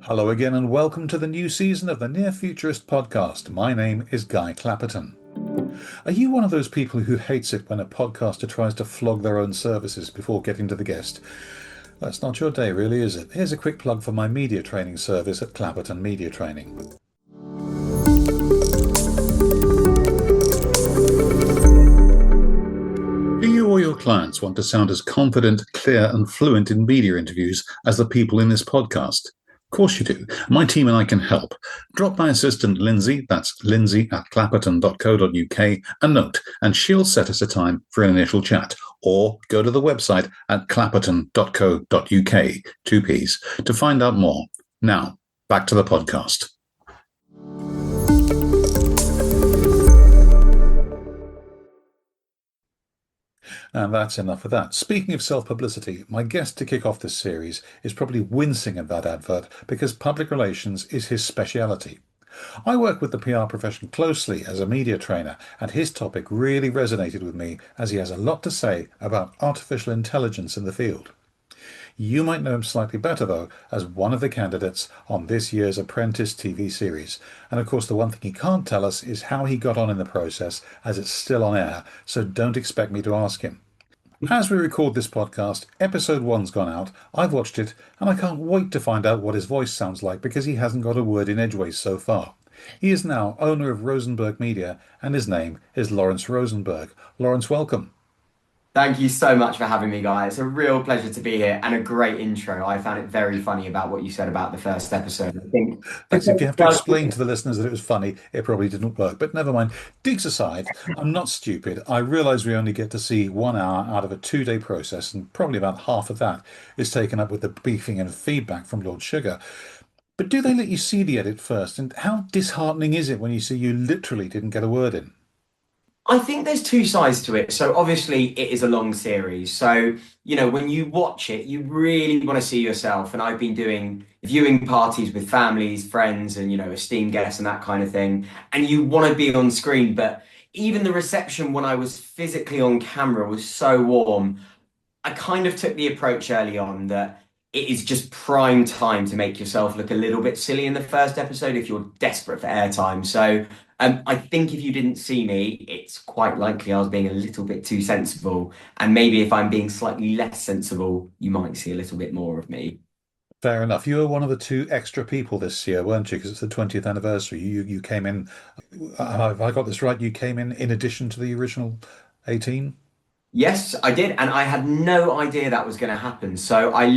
Hello again, and welcome to the new season of the Near Futurist podcast. My name is Guy Clapperton. Are you one of those people who hates it when a podcaster tries to flog their own services before getting to the guest? That's not your day, really, is it? Here's a quick plug for my media training service at Media Training. Do you or your clients want to sound as confident, clear, and fluent in media interviews as the people in this podcast? Of course you do. My team and I can help. Drop my assistant Lindsay, that's lindsay@clapperton.co.uk, a note, and she'll set us a time for an initial chat. Or go to the website at clapperton.co.uk, two P's, to find out more. Now, back to the podcast. And that's enough of that. Speaking of self-publicity, my guest to kick off this series is probably wincing at that advert because public relations is his speciality. I work with the PR profession closely as a media trainer, and his topic really resonated with me as he has a lot to say about artificial intelligence in the field. You might know him slightly better, though, as one of the candidates on this year's Apprentice TV series. And of course, the one thing he can't tell us is how he got on in the process, as it's still on air, so don't expect me to ask him. As we record this podcast, episode one's gone out, I've watched it, and I can't wait to find out what his voice sounds like because he hasn't got a word in edgeways so far. He is now owner of Rosenberg.media, and his name is Lawrence Rosenberg. Lawrence, welcome. Thank you so much for having me, guys. It's a real pleasure to be here and a great intro. I found it very funny about what you said about the first episode. I think Thanks. If you have to explain to the listeners that it was funny, it probably didn't work, but never mind. Digs aside, I'm not stupid. I realise we only get to see 1 hour out of a 2-day process, and probably about half of that is taken up with the briefing and feedback from Lord Sugar. But do they let you see the edit first? And how disheartening is it when you see you literally didn't get a word in? I think there's two sides to it. So obviously it is a long series. So, when you watch it, you really want to see yourself. And I've been doing viewing parties with families, friends, and, esteemed guests and that kind of thing. And you want to be on screen. But even the reception when I was physically on camera was so warm. I kind of took the approach early on that it is just prime time to make yourself look a little bit silly in the first episode if you're desperate for airtime. So I think if you didn't see me, it's quite likely I was being a little bit too sensible. And maybe if I'm being slightly less sensible, you might see a little bit more of me. Fair enough. You were one of the 2 extra people this year, weren't you? Because it's the 20th anniversary. You came in. Have I got this right? You came in addition to the original 18. Yes, I did, and I had no idea that was going to happen. So I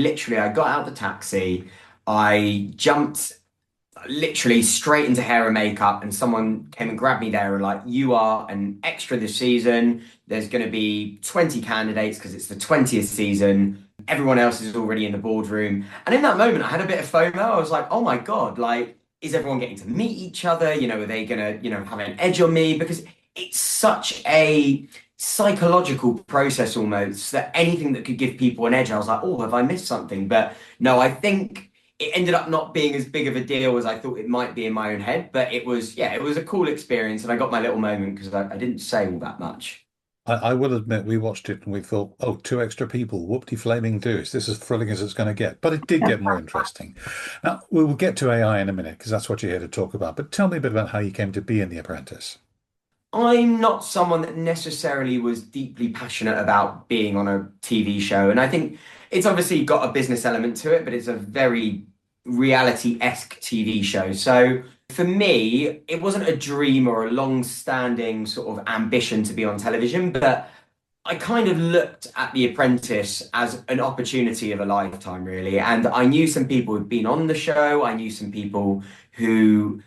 got out the taxi, I jumped literally straight into hair and makeup, and someone came and grabbed me there and like, you are an extra this season. There's going to be 20 candidates because it's the 20th season. Everyone else is already in the boardroom. And in that moment, I had a bit of FOMO. I was like, oh my God, like, is everyone getting to meet each other? Are they going to, have an edge on me? Because it's such a psychological process almost that anything that could give people an edge, I was like, oh, have I missed something? But no, I think it ended up not being as big of a deal as I thought it might be in my own head. But it was a cool experience. And I got my little moment because I didn't say all that much. I will admit we watched it and we thought, oh, 2 extra people, whoop-de-flaming do. Is this as thrilling as it's going to get? But it did get more interesting. Now, we will get to AI in a minute because that's what you're here to talk about. But tell me a bit about how you came to be in The Apprentice. I'm not someone that necessarily was deeply passionate about being on a TV show. And I think it's obviously got a business element to it, but it's a very reality-esque TV show. So for me, it wasn't a dream or a long-standing sort of ambition to be on television, but I kind of looked at The Apprentice as an opportunity of a lifetime, really. And I knew some people who'd been on the show. I knew some people who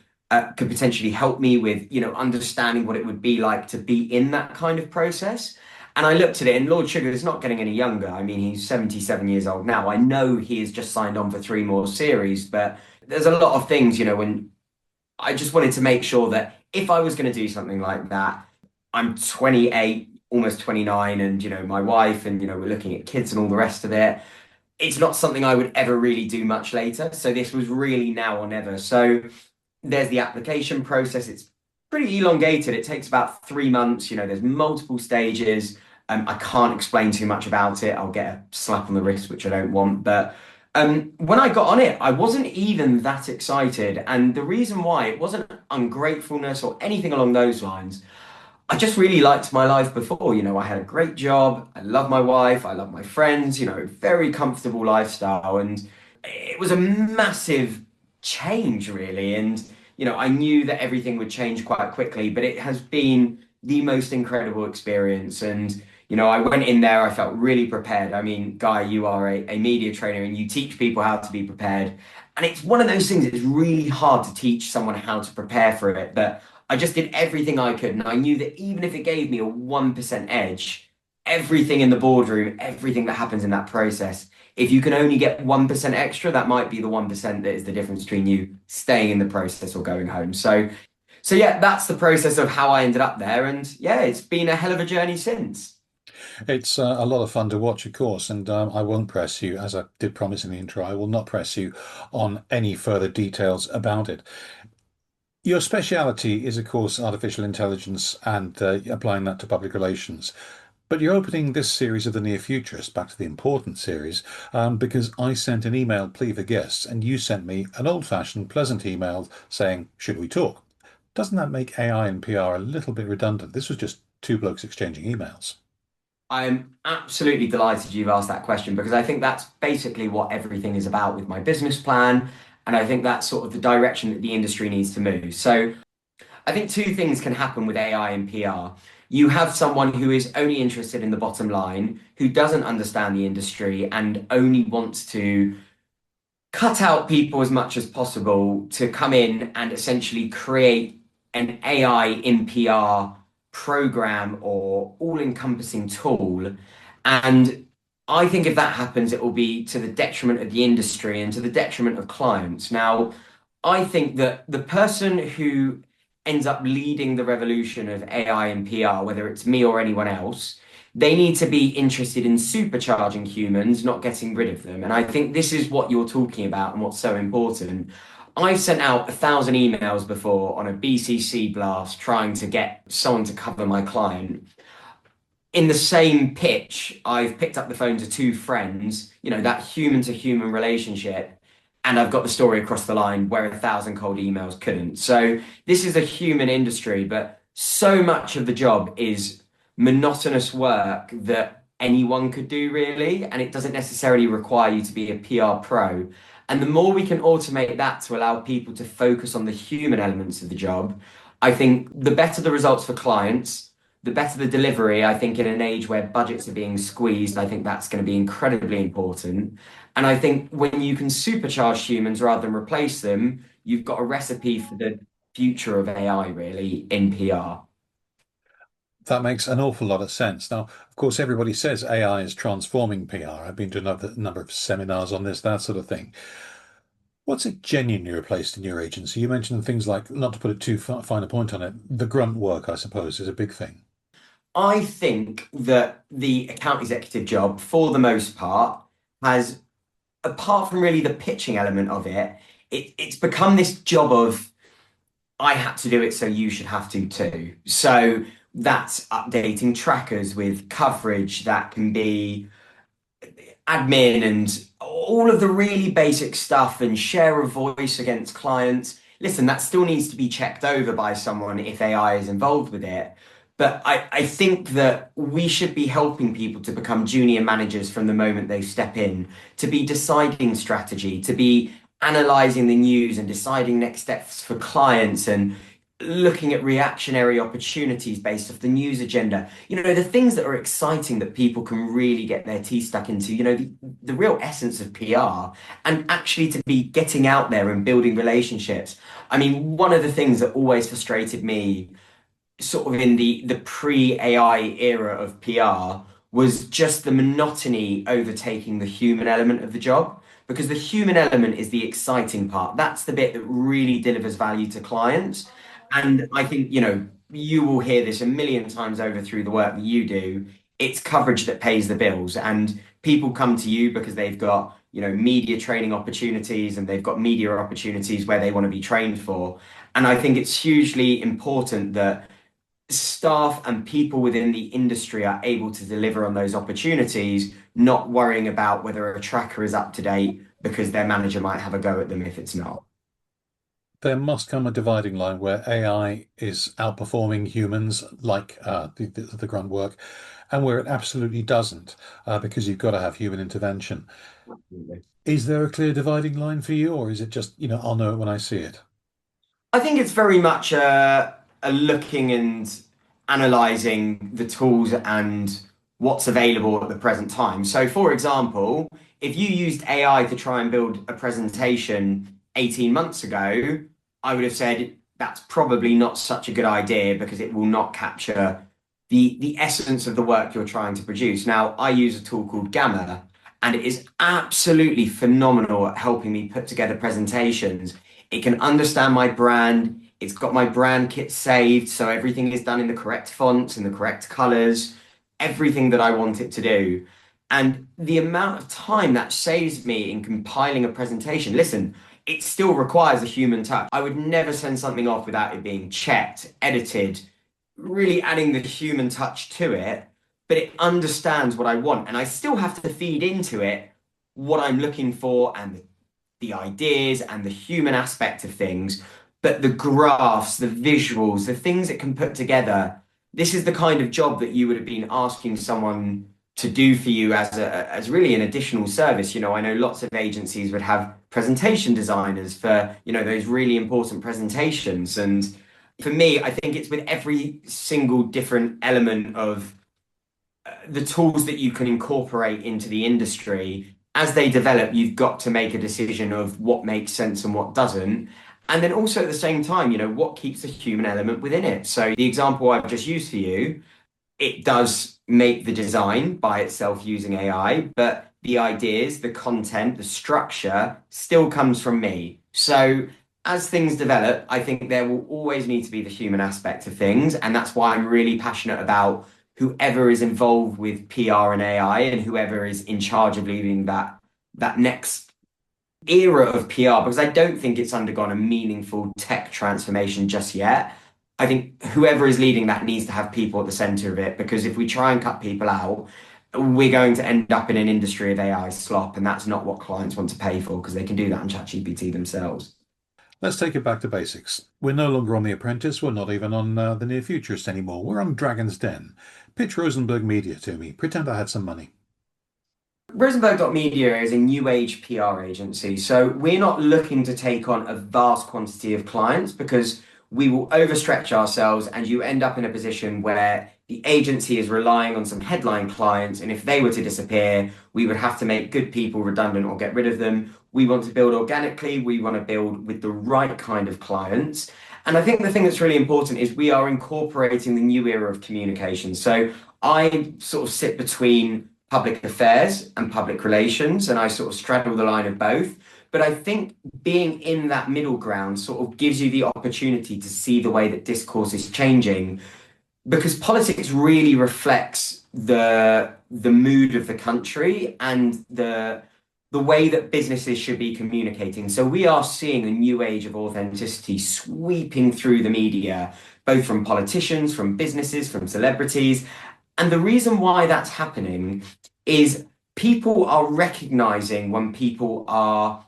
could potentially help me with, understanding what it would be like to be in that kind of process. And I looked at it, and Lord Sugar is not getting any younger. I mean, he's 77 years old now. I know he has just signed on for 3 more series, but there's a lot of things, when I just wanted to make sure that if I was going to do something like that, I'm 28, almost 29, and, my wife, and, we're looking at kids and all the rest of it. It's not something I would ever really do much later. So this was really now or never. So there's the application process. It's pretty elongated. It takes about 3 months. There's multiple stages. I can't explain too much about it. I'll get a slap on the wrist, which I don't want. But When I got on it, I wasn't even that excited. And the reason why, it wasn't ungratefulness or anything along those lines. I just really liked my life before. I had a great job. I love my wife. I love my friends, very comfortable lifestyle. And it was a massive change, really. And, I knew that everything would change quite quickly, but it has been the most incredible experience. And, I went in there, I felt really prepared. I mean, Guy, you are a media trainer and you teach people how to be prepared. And it's one of those things, it's really hard to teach someone how to prepare for it. But I just did everything I could, and I knew that even if it gave me a 1% edge, everything in the boardroom, everything that happens in that process, if you can only get 1% extra, that might be the 1% that is the difference between you staying in the process or going home. So yeah, that's the process of how I ended up there, and yeah, it's been a hell of a journey since. It's a lot of fun to watch, of course, and I won't press you, as I did promise in the intro, I will not press you on any further details about it. Your speciality is, of course, artificial intelligence and applying that to public relations. But you're opening this series of the Near Futurist, back to the important series, because I sent an email plea for guests, and you sent me an old-fashioned, pleasant email saying, should we talk? Doesn't that make AI and PR a little bit redundant? This was just two blokes exchanging emails. I'm absolutely delighted you've asked that question because I think that's basically what everything is about with my business plan. And I think that's sort of the direction that the industry needs to move. So I think two things can happen with AI and PR. You have someone who is only interested in the bottom line, who doesn't understand the industry and only wants to cut out people as much as possible to come in and essentially create an AI in PR program or all-encompassing tool. And I think if that happens, it will be to the detriment of the industry and to the detriment of clients. Now, I think that the person who ends up leading the revolution of AI and PR, whether it's me or anyone else, they need to be interested in supercharging humans, not getting rid of them. And I think this is what you're talking about and what's so important. I've sent out 1,000 emails before on a BCC blast trying to get someone to cover my client. In the same pitch, I've picked up the phone to two friends, that human to human relationship, and I've got the story across the line where 1,000 cold emails couldn't. So this is a human industry, but so much of the job is monotonous work that anyone could do really, and it doesn't necessarily require you to be a PR pro. And the more we can automate that to allow people to focus on the human elements of the job, I think the better the results for clients, the better the delivery. I think in an age where budgets are being squeezed, I think that's going to be incredibly important. And I think when you can supercharge humans rather than replace them, you've got a recipe for the future of AI really in PR. That makes an awful lot of sense. Now, of course, everybody says AI is transforming PR. I've been to another number of seminars on this, that sort of thing. What's it genuinely replaced in your agency? You mentioned things like, not to put it too fine a point on it, the grunt work, I suppose, is a big thing. I think that the account executive job, for the most part, has, apart from really the pitching element of it, it's become this job of I had to do it, so you should have to too. So that's updating trackers with coverage that can be admin and all of the really basic stuff and share of voice against clients. Listen, that still needs to be checked over by someone if AI is involved with it. But I think that we should be helping people to become junior managers from the moment they step in, to be deciding strategy, to be analyzing the news and deciding next steps for clients and looking at reactionary opportunities based off the news agenda. The things that are exciting that people can really get their teeth stuck into, the real essence of PR and actually to be getting out there and building relationships. I mean, one of the things that always frustrated me sort of in the pre-AI era of PR was just the monotony overtaking the human element of the job. Because the human element is the exciting part. That's the bit that really delivers value to clients. And I think, you will hear this a million times over through the work that you do. It's coverage that pays the bills. And people come to you because they've got, media training opportunities and they've got media opportunities where they want to be trained for. And I think it's hugely important that staff and people within the industry are able to deliver on those opportunities, not worrying about whether a tracker is up to date, because their manager might have a go at them if it's not. There must come a dividing line where AI is outperforming humans, like the grunt work, and where it absolutely doesn't, because you've got to have human intervention. Absolutely. Is there a clear dividing line for you, or is it just, I'll know it when I see it? I think it's very much a looking and analysing the tools and what's available at the present time. So, for example, if you used AI to try and build a presentation 18 months ago, I would have said that's probably not such a good idea because it will not capture the essence of the work you're trying to produce. Now, I use a tool called Gamma, and it is absolutely phenomenal at helping me put together presentations. It can understand my brand. It's got my brand kit saved, so everything is done in the correct fonts, in the correct colors, everything that I want it to do. And the amount of time that saves me in compiling a presentation, listen, it still requires a human touch. I would never send something off without it being checked, edited, really adding the human touch to it, but it understands what I want. And I still have to feed into it what I'm looking for and the ideas and the human aspect of things, but the graphs, the visuals, the things it can put together. This is the kind of job that you would have been asking someone to do for you as really an additional service. I know lots of agencies would have presentation designers for, those really important presentations. And for me, I think it's with every single different element of the tools that you can incorporate into the industry as they develop, you've got to make a decision of what makes sense and what doesn't. And then also at the same time, what keeps the human element within it. So the example I've just used for you, it does make the design by itself using AI, but the ideas, the content, the structure still comes from me. So as things develop, I think there will always need to be the human aspect of things. And that's why I'm really passionate about whoever is involved with PR and AI and whoever is in charge of leading that next era of PR, because I don't think it's undergone a meaningful tech transformation just yet. I think whoever is leading that needs to have people at the center of it, because if we try and cut people out, we're going to end up in an industry of AI slop, and that's not what clients want to pay for because they can do that on ChatGPT themselves. Let's take it back to basics. We're no longer on The Apprentice. We're not even on the Near Futurist anymore. We're on Dragon's Den. Pitch Rosenberg.media to me. Pretend I had some money. Rosenberg.media is a new age PR agency. So we're not looking to take on a vast quantity of clients because we will overstretch ourselves and you end up in a position where the agency is relying on some headline clients. And if they were to disappear, we would have to make good people redundant or get rid of them. We want to build organically. We want to build with the right kind of clients. And I think the thing that's really important is we are incorporating the new era of communication. So I sort of sit between public affairs and public relations, and I sort of straddle the line of both. But I think being in that middle ground sort of gives you the opportunity to see the way that discourse is changing, because politics really reflects the mood of the country and the way that businesses should be communicating. So we are seeing a new age of authenticity sweeping through the media, both from politicians, from businesses, from celebrities. And the reason why that's happening is people are recognizing when people are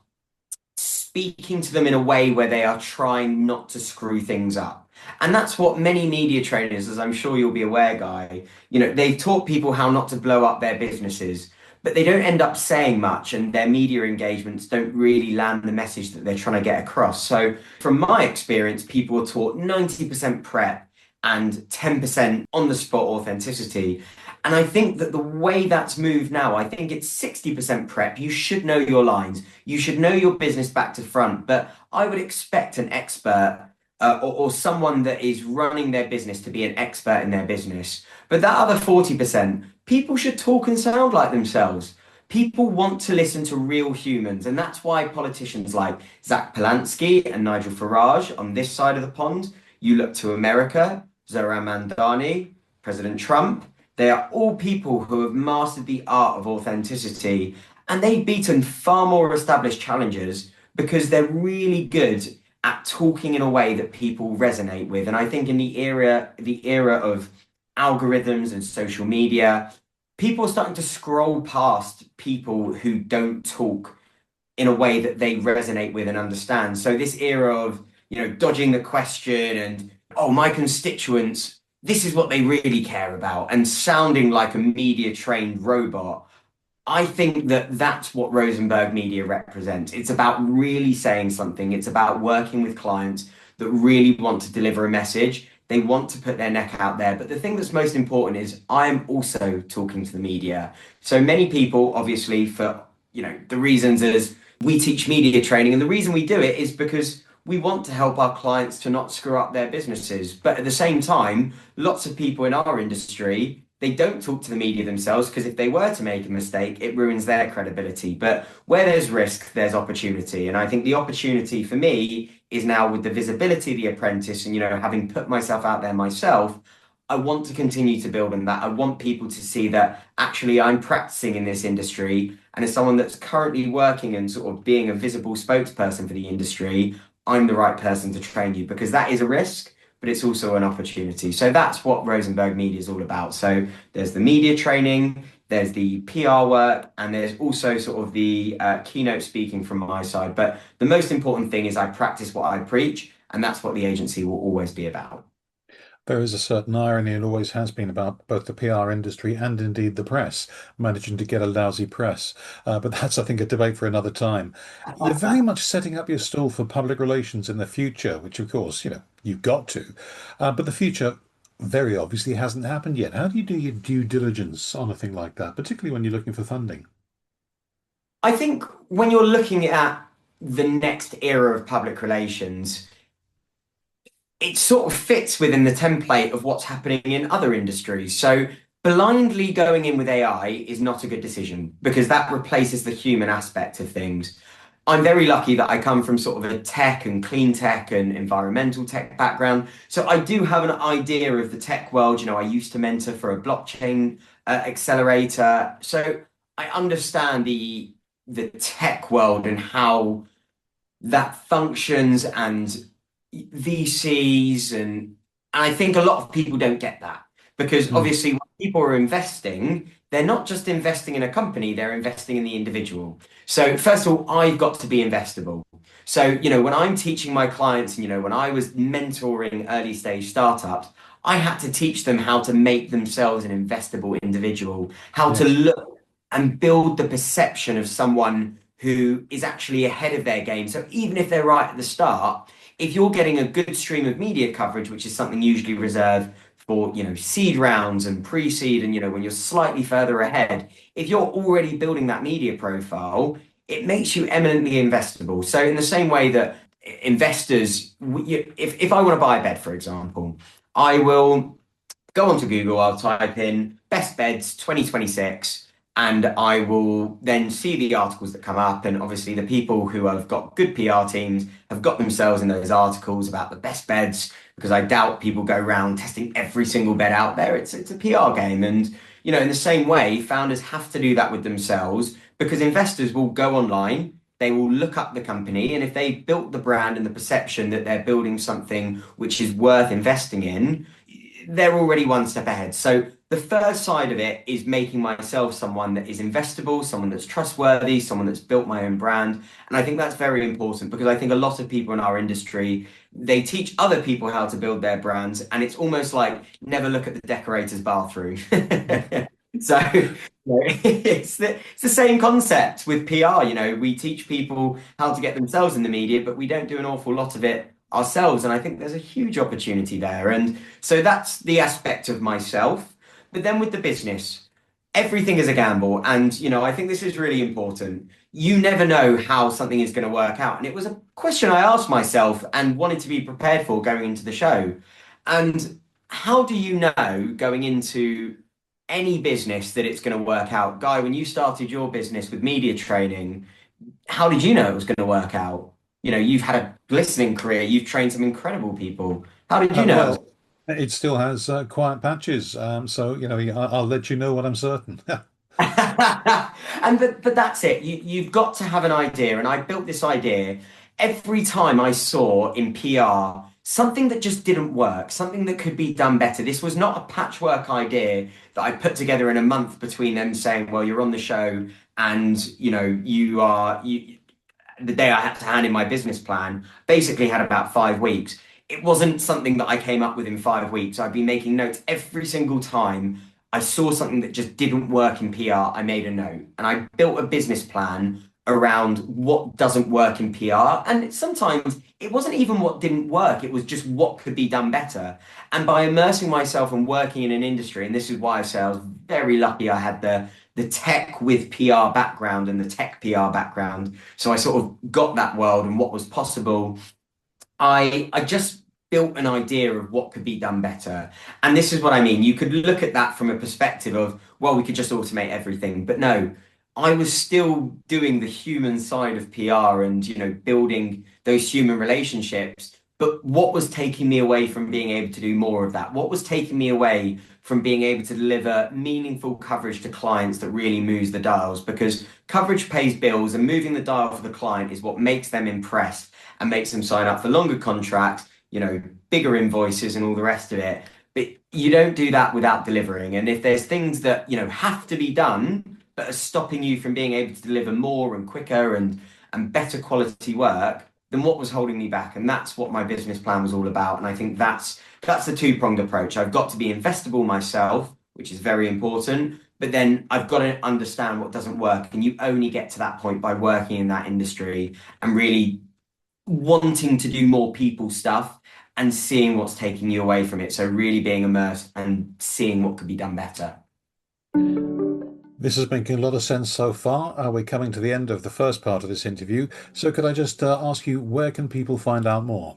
speaking to them in a way where they are trying not to screw things up. And that's what many media trainers, as I'm sure you'll be aware, Guy, they've taught people how not to blow up their businesses, but they don't end up saying much, and their media engagements don't really land the message that they're trying to get across. So, from my experience, people are taught 90% prep and 10% on the spot authenticity. And I think that the way that's moved now, I think it's 60% prep. You should know your lines. You should know your business back to front. But I would expect an expert or someone that is running their business to be an expert in their business. But that other 40%, people should talk and sound like themselves. People want to listen to real humans. And that's why politicians like Zach Polansky and Nigel Farage on this side of the pond, you look to America, Zoran Mandani, President Trump, they are all people who have mastered the art of authenticity, and they've beaten far more established challengers because they're really good at talking in a way that people resonate with. And I think in the era of algorithms and social media, people are starting to scroll past people who don't talk in a way that they resonate with and understand. So this era of, dodging the question and, oh, my constituents, this is what they really care about, and sounding like a media trained robot. I think that that's what Rosenberg Media represents. It's about really saying something. It's about working with clients that really want to deliver a message. They want to put their neck out there. But the thing that's most important is I'm also talking to the media. So many people, obviously, for the reasons is we teach media training, and the reason we do it is because we want to help our clients to not screw up their businesses. But at the same time, lots of people in our industry, they don't talk to the media themselves because if they were to make a mistake, it ruins their credibility. But where there's risk, there's opportunity. And I think the opportunity for me is now with the visibility of The Apprentice and, having put myself out there myself, I want to continue to build on that. I want people to see that actually I'm practicing in this industry. And as someone that's currently working and sort of being a visible spokesperson for the industry, I'm the right person to train you because that is a risk, but it's also an opportunity. So that's what Rosenberg Media is all about. So there's the media training, there's the PR work, and there's also sort of the keynote speaking from my side. But the most important thing is I practice what I preach, and that's what the agency will always be about. There is a certain irony, and always has been, about both the PR industry and indeed the press, managing to get a lousy press. But that's, I think, a debate for another time. You're very much setting up your stall for public relations in the future, which, of course, you've got to. But the future very obviously hasn't happened yet. How do you do your due diligence on a thing like that, particularly when you're looking for funding? I think when you're looking at the next era of public relations, it sort of fits within the template of what's happening in other industries. So blindly going in with AI is not a good decision because that replaces the human aspect of things. I'm very lucky that I come from sort of a tech and clean tech and environmental tech background. So I do have an idea of the tech world. I used to mentor for a blockchain accelerator. So I understand the tech world and how that functions and VCs and I think a lot of people don't get that because Mm, obviously when people are investing, they're not just investing in a company, they're investing in the individual. So first of all, I've got to be investable. So, when I'm teaching my clients and when I was mentoring early stage startups, I had to teach them how to make themselves an investable individual, how to yes. look and build the perception of someone who is actually ahead of their game. So even if they're right at the start, if you're getting a good stream of media coverage, which is something usually reserved for, seed rounds and pre-seed, and when you're slightly further ahead, if you're already building that media profile, it makes you eminently investable. So in the same way that investors, if I want to buy a bed, for example, I will go onto Google, I'll type in best beds 2026, and I will then see the articles that come up. And obviously, the people who have got good PR teams have got themselves in those articles about the best beds, because I doubt people go around testing every single bed out there. It's a PR game. And, in the same way, founders have to do that with themselves because investors will go online. They will look up the company, and if they built the brand and the perception that they're building something which is worth investing in, they're already one step ahead. So the first side of it is making myself someone that is investable, someone that's trustworthy, someone that's built my own brand. And I think that's very important because I think a lot of people in our industry, they teach other people how to build their brands. And it's almost like never look at the decorator's bathroom. So it's the same concept with PR. We teach people how to get themselves in the media, but we don't do an awful lot of it ourselves. And I think there's a huge opportunity there. And so that's the aspect of myself. But then with the business, everything is a gamble. And, I think this is really important. You never know how something is going to work out. And it was a question I asked myself and wanted to be prepared for going into the show. And how do you know going into any business that it's going to work out? Guy, when you started your business with media training, how did you know it was going to work out? You've had a glistening career, you've trained some incredible people. How did you know? Well, it still has quiet patches. So, I'll let you know when I'm certain. And but that's it. You've got to have an idea. And I built this idea every time I saw in PR something that just didn't work, something that could be done better. This was not a patchwork idea that I put together in a month between them saying, well, you're on the show and you the day I had to hand in my business plan, basically had about 5 weeks. It wasn't something that I came up with in 5 weeks. I'd be making notes every single time I saw something that just didn't work in PR. I made a note and I built a business plan around what doesn't work in PR. And sometimes it wasn't even what didn't work, it was just what could be done better. And by immersing myself and working in an industry, and this is why I say I was very lucky I had the tech with PR background and the tech PR background. So I sort of got that world and what was possible. I just built an idea of what could be done better. And this is what I mean. You could look at that from a perspective of, well, we could just automate everything. But no, I was still doing the human side of PR and, building those human relationships. But what was taking me away from being able to do more of that? What was taking me away from being able to deliver meaningful coverage to clients that really moves the dials? Because coverage pays bills, and moving the dial for the client is what makes them impressed and makes them sign up for longer contracts, bigger invoices and all the rest of it. But you don't do that without delivering. And if there's things that, have to be done, but are stopping you from being able to deliver more and quicker and better quality work, then what was holding me back? And that's what my business plan was all about. And I think that's the two-pronged approach. I've got to be investable myself, which is very important, but then I've got to understand what doesn't work. And you only get to that point by working in that industry and really wanting to do more people stuff and seeing what's taking you away from it. So really being immersed and seeing what could be done better. This is making a lot of sense so far. We're coming to the end of the first part of this interview. So could I just ask you, where can people find out more?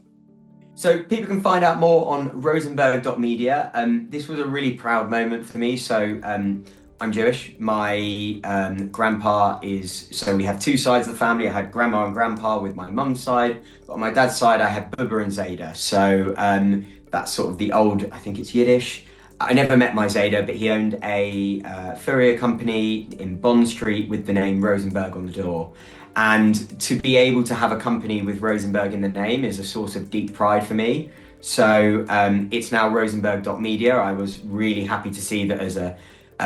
So people can find out more on Rosenberg.media. This was a really proud moment for me. So I'm Jewish. My grandpa so we have two sides of the family. I had grandma and grandpa with my mum's side. But on my dad's side, I had Bubba and Zeta. So that's sort of the old, I think it's Yiddish. I never met my Zeta, but he owned a furrier company in Bond Street with the name Rosenberg on the door. And to be able to have a company with Rosenberg in the name is a source of deep pride for me. So it's now Rosenberg.media. I was really happy to see that as a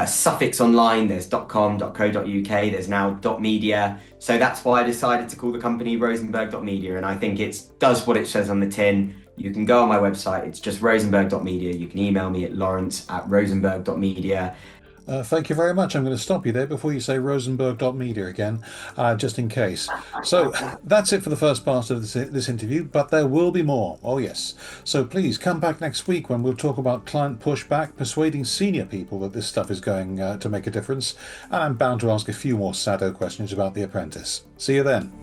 suffix online, there's .com, .co.uk, there's now .media. So that's why I decided to call the company Rosenberg.media. And I think it does what it says on the tin. You can go on my website, it's just Rosenberg.media. You can email me at Lawrence@Rosenberg.media. Thank you very much. I'm going to stop you there before you say Rosenberg.media again, just in case. So that's it for the first part of this interview, but there will be more. Oh, yes. So please come back next week when we'll talk about client pushback, persuading senior people that this stuff is going to make a difference. And I'm bound to ask a few more Sado questions about The Apprentice. See you then.